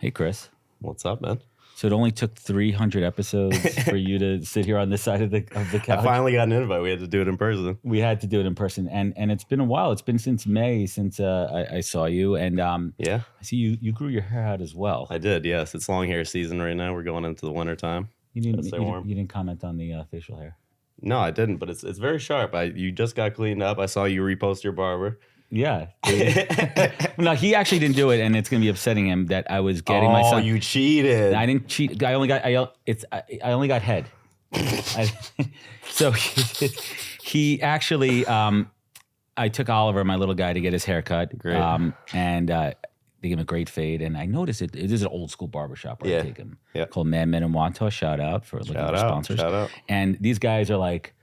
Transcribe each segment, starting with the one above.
Hey, Chris. What's up, man? So it only took 300 episodes for you to sit here on this side of the couch. I finally got an invite. We had to do it in person. We had to do it in person, and it's been a while. It's been since May since I saw you, and Yeah, I see you grew your hair out as well. I did. Yes, it's long hair season right now. We're going into the winter time. You didn't comment on the facial hair. No, I didn't, but it's very sharp. You just got cleaned up. I saw you repost your barber. Yeah. No, he actually didn't do it, and it's going to be upsetting him that I was getting my son. Oh, you cheated. I didn't cheat. I only got head. So he actually, I took Oliver, my little guy, to get his hair cut. Great. And they gave him a great fade. And I noticed it is an old school barbershop where I take him. Yeah. Called Miami and Indianapolis. Shout out for looking for sponsors. Shout out. And these guys are like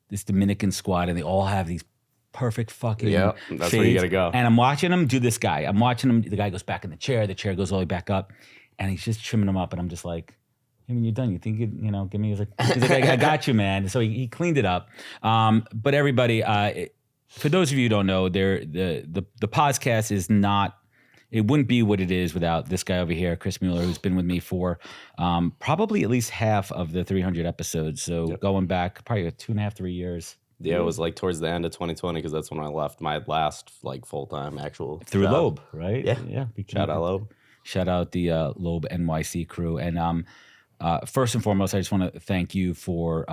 this Dominican squad, and they all have these perfect fucking that's fades. where you gotta go. And I'm watching him do this guy. I'm watching him. The guy goes back in the chair goes all the way back up, and he's just trimming them up. And I'm just like, hey, when you're done, you think give me? He's like, I got you, man. So he cleaned it up. But everybody, for those of you who don't know, the podcast is not. It wouldn't be what it is without this guy over here, Chris Mueller, who's been with me for probably at least half of the 300 episodes. So going back probably 2.5, 3 years. Yeah, it was like towards the end of 2020 because that's when I left my last like full-time actual through job. Loeb, right? Yeah. Shout out Loeb. Shout out the Loeb NYC crew. And first and foremost, I just want to thank you for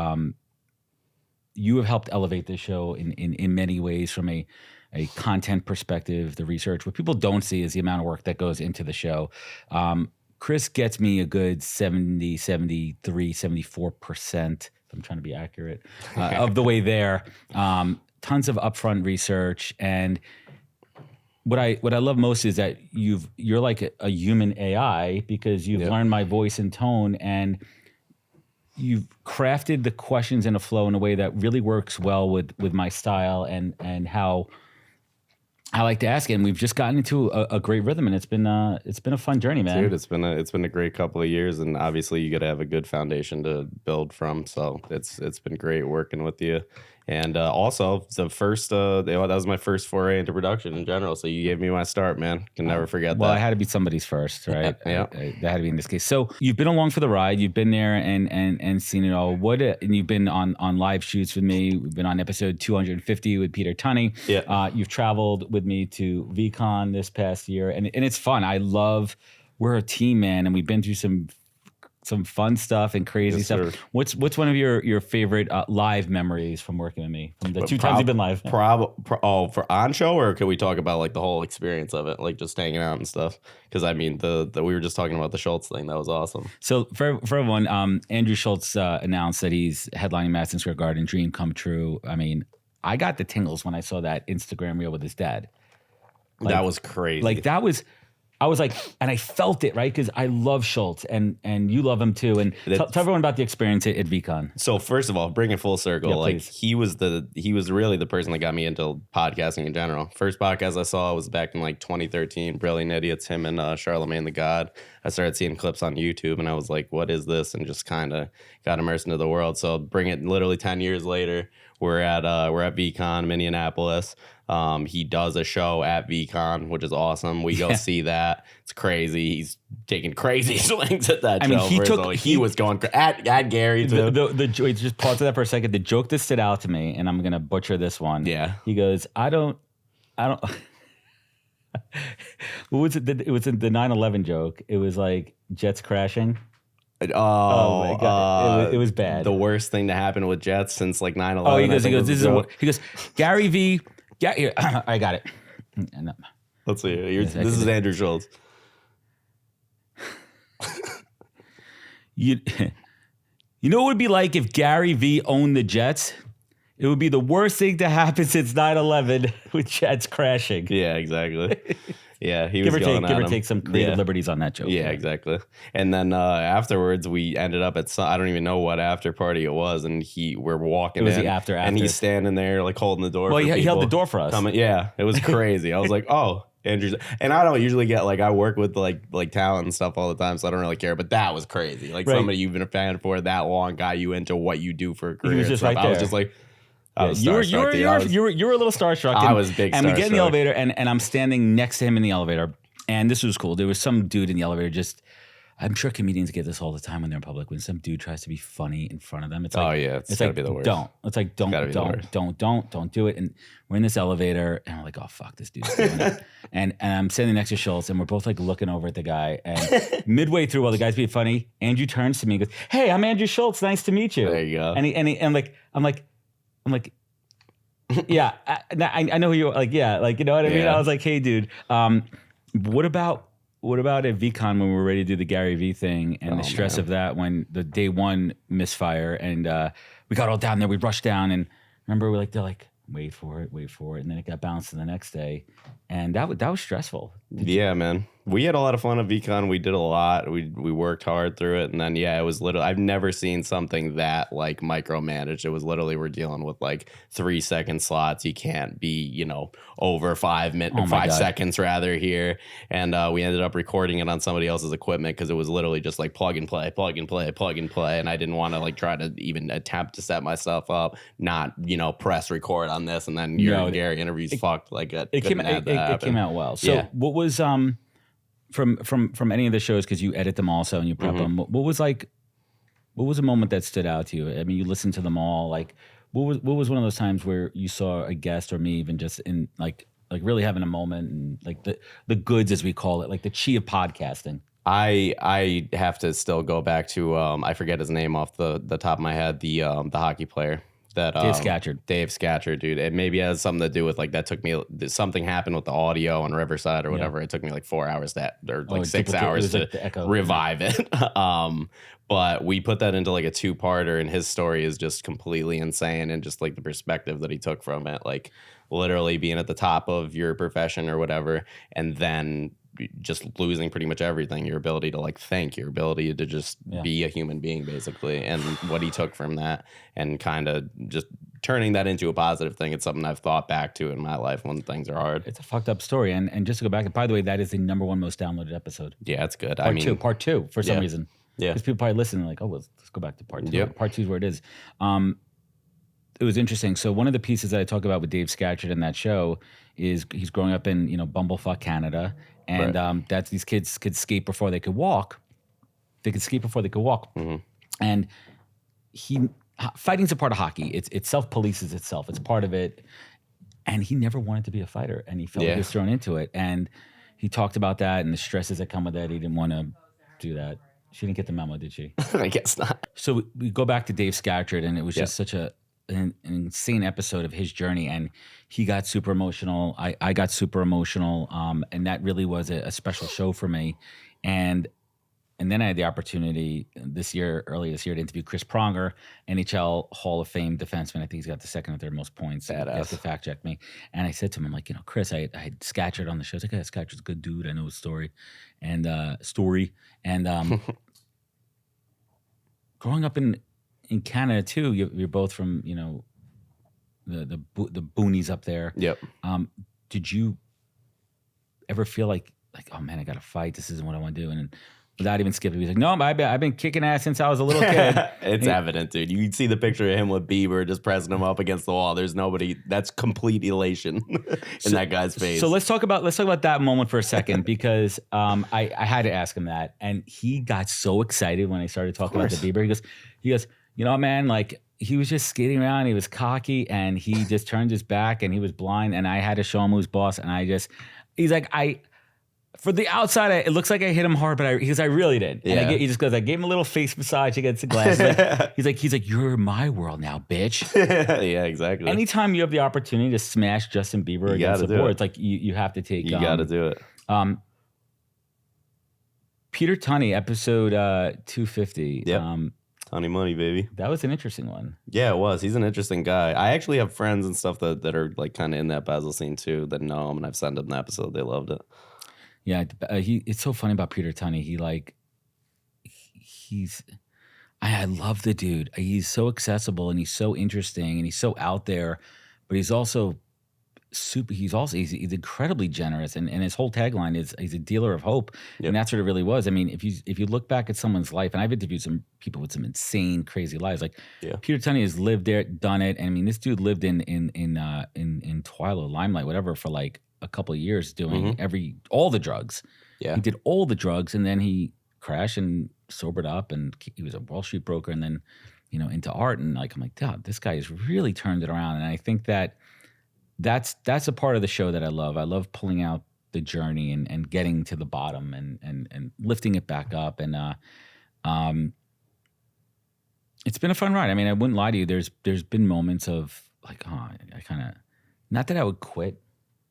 you have helped elevate this show in many ways from a content perspective, the research. What people don't see is the amount of work that goes into the show. Chris gets me a good 70, 73, 74%. I'm trying to be accurate of the way there. Tons of upfront research, and what I love most is that you're like a human AI because you've learned my voice and tone, and you've crafted the questions in a flow in a way that really works well with my style and how I like to ask it. And we've just gotten into a great rhythm, and it's been a fun journey, man. Dude, it's been a great couple of years, and obviously you got to have a good foundation to build from. So it's been great working with you, and also the first that was my first foray into production in general. So you gave me my start, man. Can never forget that. Well, I had to be somebody's first, right? Yeah. That had to be in this case. So you've been along for the ride. You've been there and seen it all. And you've been on live shoots with me. We've been on episode 250 with Peter Tunney. Yeah. You've traveled with me to VCon this past year, and it's fun. We're a team, man, and we've been through some fun stuff and crazy stuff. Sir. What's one of your favorite live memories from working with me? From the two times you've been live? For on show, or can we talk about like the whole experience of it, like just hanging out and stuff? Because I mean, we were just talking about the Schultz thing. That was awesome. So for everyone, Andrew Schultz announced that he's headlining Madison Square Garden. Dream come true. I mean, I got the tingles when I saw that Instagram reel with his dad. That was crazy. I was like, and I felt it, right? Because I love Schultz, and you love him too. And tell everyone about the experience at VCon. So first of all, bring it full circle. Yeah, like please. he was really the person that got me into podcasting in general. First podcast I saw was back in like 2013. Brilliant Idiots, him and Charlemagne the God. I started seeing clips on YouTube, and I was like, what is this? And just kind of got immersed into the world. So bring it literally 10 years later. We're at VCon, Indianapolis. He does a show at VCon, which is awesome. We go see that. It's crazy. He's taking crazy swings at that show. He was going at Gary too. Wait, just pause that for a second. The joke that stood out to me, and I'm gonna butcher this one. Yeah. He goes, I don't. What was it? It was the 9/11 joke. It was like jets crashing. Oh my God. It was bad. The worst thing to happen with jets since like 9/11. Oh, he goes, Gary V. Here, I got it. Let's see. This is Andrew Schultz. You know what it would be like if Gary V owned the Jets? It would be the worst thing to happen since 9/11 with jets crashing. Yeah, exactly. Yeah, he was going at give or take some creative liberties on that joke. Yeah, exactly. And then afterwards, we ended up at I don't even know what after party it was, and we're walking. It was in, the after, and he's standing there like holding the door. Well, he held the door for us. Yeah, it was crazy. I was like, oh. Andrew's, and I don't usually get I work with like talent and stuff all the time, so I don't really care. But that was crazy. Like somebody you've been a fan for that long got you into what you do for a career. He was just right there. I was just like. You were a little starstruck. I was big. And we get in the elevator, and I'm standing next to him in the elevator, And this was cool. There was some dude in the elevator just, I'm sure comedians get this all the time when they're in public. When some dude tries to be funny in front of them, it's like, it's it's gotta like, be the worst. don't. It's like, don't do it. And we're in this elevator, and we're like, oh fuck, this dude's doing it. And I'm sitting next to Schultz, and we're both like looking over at the guy. And midway through, while the guy's being funny, Andrew turns to me and goes, "Hey, I'm Andrew Schultz. Nice to meet you." There you go. And I'm like, yeah, I know who you are. Like, yeah, like, you know what I mean? Yeah. I was like, hey, dude, what about at VCon when we were ready to do the Gary V thing and the stress of that when the day one misfire and we got all down there, we rushed down and remember they're like, wait for it. And then it got bounced to the next day. And that was stressful. Yeah, man. We had a lot of fun at VCon. We did a lot. We worked hard through it. And then, it was literally, I've never seen something that like micromanaged. It was literally, we're dealing with like 3-second slots. You can't be, over 5 minutes, 5 seconds rather here. And we ended up recording it on somebody else's equipment because it was literally just like plug and play. And I didn't want to like try to even attempt to set myself up, not, press record on this. And then your Gary interview's fucked. Like it came out well. So what was, from any of the shows, because you edit them also and you prep them, what was a moment that stood out to you? I mean, you listened to them all. Like, what was one of those times where you saw a guest or me even just in like really having a moment and like the goods, as we call it, like the chi of podcasting? I have to still go back to I forget his name off the top of my head, the hockey player. That Dave Scatchard, dude. It maybe has something to do with like that took me, something happened with the audio on Riverside or whatever. It took me like 4 hours or 6 hours to revive it. But we put that into like a 2-parter, and his story is just completely insane, and just like the perspective that he took from it, like literally being at the top of your profession or whatever, and then just losing pretty much everything, your ability to like think, your ability to just be a human being basically, and what he took from that and kind of just turning that into a positive thing. It's something I've thought back to in my life when things are hard. It's a fucked up story. And just to go back, by the way, that is the #1 most downloaded episode. Yeah, it's good. Part two for some reason. Yeah. Because people probably listen and like, oh, let's go back to part 2. Yep. Part 2 is where it is. It was interesting. So one of the pieces that I talk about with Dave Scatchard in that show is he's growing up in, bumblefuck Canada. And that's these kids could skate before they could walk. They could skate before they could walk. Mm-hmm. And fighting's a part of hockey. It self-polices itself. It's part of it. And he never wanted to be a fighter. And he felt like he was thrown into it. And he talked about that and the stresses that come with that. He didn't want to do that. She didn't get the memo, did she? I guess not. So we go back to Dave Scatchard, and it was just such an insane episode of his journey, and he got super emotional. I got super emotional, and that really was a special show for me. And then I had the opportunity earlier this year, to interview Chris Pronger, NHL Hall of Fame defenseman. I think he's got the second or third most points. Badass. He has to fact check me. And I said to him, I'm like, Chris, I had Scatchard on the show. I was like, Scatchard's a good dude. I know his story. And growing up in Canada too, you're both from the boonies up there. Yep. Did you ever feel like oh man, I got to fight? This isn't what I want to do. And without even skipping, he's like, no, I've been kicking ass since I was a little kid. It's evident, dude. You can see the picture of him with Bieber just pressing him up against the wall. There's nobody. That's complete elation in that guy's face. So let's talk about that moment for a second, because I had to ask him that, and he got so excited when I started talking about the Bieber. He goes, man, like he was just skating around. He was cocky, and he just turned his back, and he was blind, and I had to show him who's boss. And he's like, for the outside, it looks like I hit him hard, but I really did. Yeah. And he just goes, I gave him a little face massage against the glass. He's like, you're in my world now, bitch. Yeah, exactly. Anytime you have the opportunity to smash Justin Bieber against the board, it's like you have to take. You got to do it. Peter Tunney, episode 250. Yep. Tunney money, baby. That was an interesting one. Yeah, it was. He's an interesting guy. I actually have friends and stuff that are like kind of in that Basel scene too that know him, and I've sent them the episode. They loved it. Yeah, it's so funny about Peter Tunney. I love the dude. He's so accessible, and he's so interesting, and he's so out there, but he's also he's incredibly generous, and his whole tagline is he's a dealer of hope. Yep. And that's what it really was. I mean, if you look back at someone's life, and I've interviewed some people with some insane, crazy lives, like Peter Tunney has lived there, done it. And I mean, this dude lived in Twilight, Limelight, whatever, for like a couple of years doing all the drugs. Yeah. He did all the drugs, and then he crashed and sobered up, and he was a Wall Street broker, and then, into art. And I'm like, God, this guy has really turned it around. And I think that's a part of the show that I love. I love pulling out the journey and getting to the bottom and lifting it back up. And it's been a fun ride. I mean, I wouldn't lie to you. There's been moments of like, I kind of, not that I would quit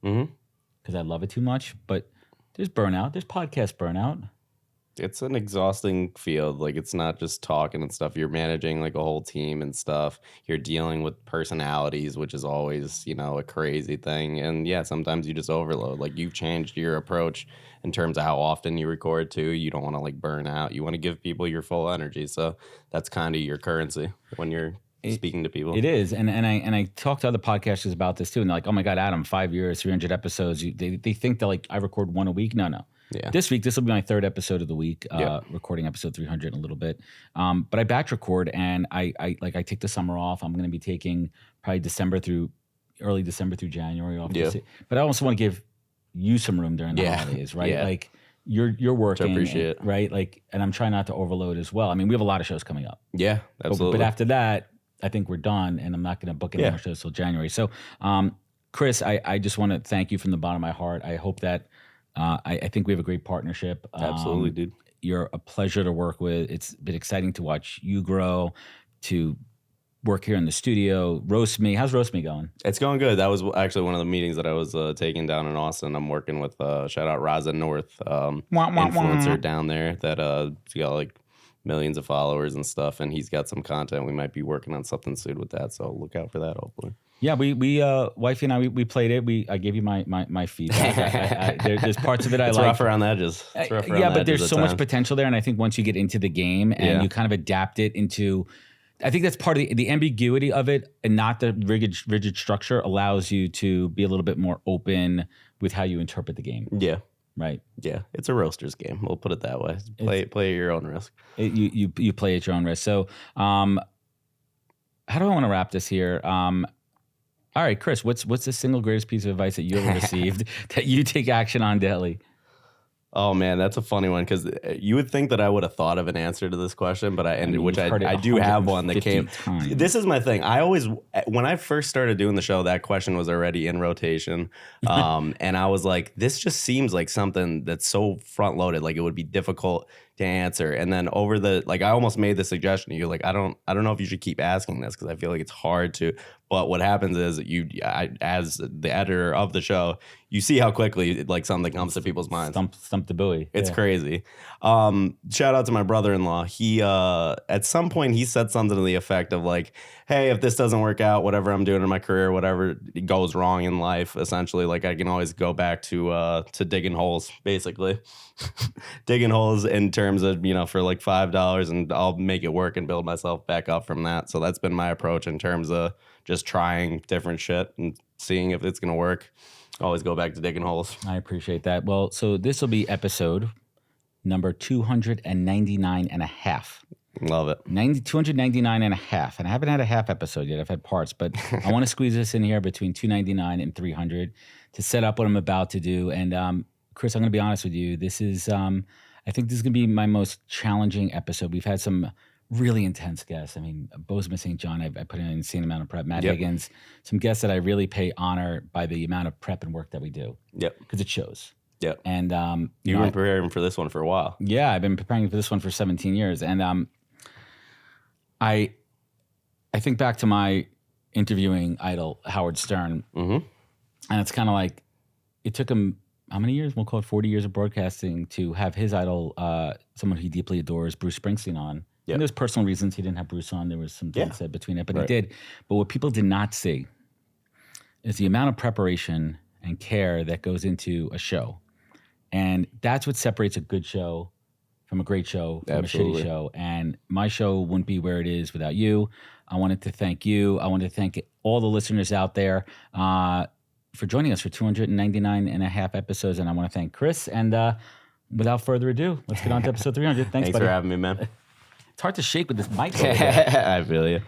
because I love it too much, but there's burnout. There's podcast burnout. It's an exhausting field. Like, it's not just talking and stuff. You're managing like a whole team and stuff. You're dealing with personalities, which is always, a crazy thing. And yeah, sometimes you just overload. Like, you've changed your approach in terms of how often you record too. You don't want to like burn out. You want to give people your full energy. So that's kind of your currency when you're speaking to people. It is. And I talk to other podcasters about this too. And they're like, oh my God, Adam, 5 years, 300 episodes. They think that like I record one a week. No. Yeah. This week, this will be my third episode of the week, recording episode 300 in a little bit. But I batch record, and I take the summer off. I'm going to be taking probably early December through January off. Yeah. But I also want to give you some room during the holidays, right? Yeah. Like you're working, I appreciate it. Right? Like, and I'm trying not to overload as well. I mean, we have a lot of shows coming up. Yeah, absolutely. But after that, I think we're done, and I'm not going to book any more shows till January. So, Chris, I just want to thank you from the bottom of my heart. I hope that. I think we have a great partnership. Absolutely, dude. You're a pleasure to work with. It's been exciting to watch you grow, to work here in the studio. Roast Me. How's Roast Me going? It's going good. That was actually one of the meetings that I was taking down in Austin. I'm working with, shout out Raza North, influencer down there that he's got like millions of followers and stuff, and he's got some content. We might be working on something soon with that, so look out for that, hopefully. Yeah, we wifey and I, we played it. I gave you my feedback. There's parts of it I like. It's rough around the edges. But there's so much potential there, and I think once you get into the game and you kind of adapt it into, I think that's part of the ambiguity of it, and not the rigid structure allows you to be a little bit more open with how you interpret the game. Yeah. Right. Yeah, it's a roaster's game. We'll put it that way. Play at your own risk. You play at your own risk. So, how do I want to wrap this here? All right, Chris, what's the single greatest piece of advice that you ever received that you take action on daily? Oh man, that's a funny one because you would think that I would have thought of an answer to this question, but I do have one that came. Times. This is my thing. When I first started doing the show, that question was already in rotation, and I was like, this just seems like something that's so front loaded, like it would be difficult to answer. And then I almost made the suggestion to you, like, I don't know if you should keep asking this because I feel like it's hard to. But what happens is as the editor of the show, you see how quickly like something comes to people's minds. Stump the buoy. It's crazy. Shout out to my brother-in-law. He at some point he said something to the effect of like, hey, if this doesn't work out, whatever I'm doing in my career, whatever goes wrong in life, essentially, like I can always go back to digging holes, basically. Digging holes in terms of, for like $5, and I'll make it work and build myself back up from that. So that's been my approach in terms of just trying different shit and seeing if it's going to work. Always go back to digging holes. I appreciate that. Well, so this will be episode number 299 and a half. Love it. 299 and a half. And I haven't had a half episode yet. I've had parts, but I want to squeeze this in here between 299 and 300 to set up what I'm about to do. And Chris, I'm going to be honest with you. This is, I think this is going to be my most challenging episode. We've had some really intense guests. I mean, Bozeman St. John, I put in an insane amount of prep. Matt Higgins, some guests that I really pay honor by the amount of prep and work that we do. Yep. Because it shows. Yep. And you've been preparing for this one for a while. Yeah, I've been preparing for this one for 17 years. And I think back to my interviewing idol, Howard Stern. Mm-hmm. And it's kind of like, it took him, how many years? We'll call it 40 years of broadcasting to have his idol, someone he deeply adores, Bruce Springsteen, on. Yep. And there's personal reasons he didn't have Bruce on. There was some things said between it, but he did. But what people did not see is the amount of preparation and care that goes into a show. And that's what separates a good show from a great show, from Absolutely. a shitty show. And my show wouldn't be where it is without you. I wanted to thank you. I wanted to thank all the listeners out there for joining us for 299 and a half episodes. And I want to thank Chris. And without further ado, let's get on to episode 300. Thanks, buddy. For having me, man. It's hard to shake with this mic over there. I feel you.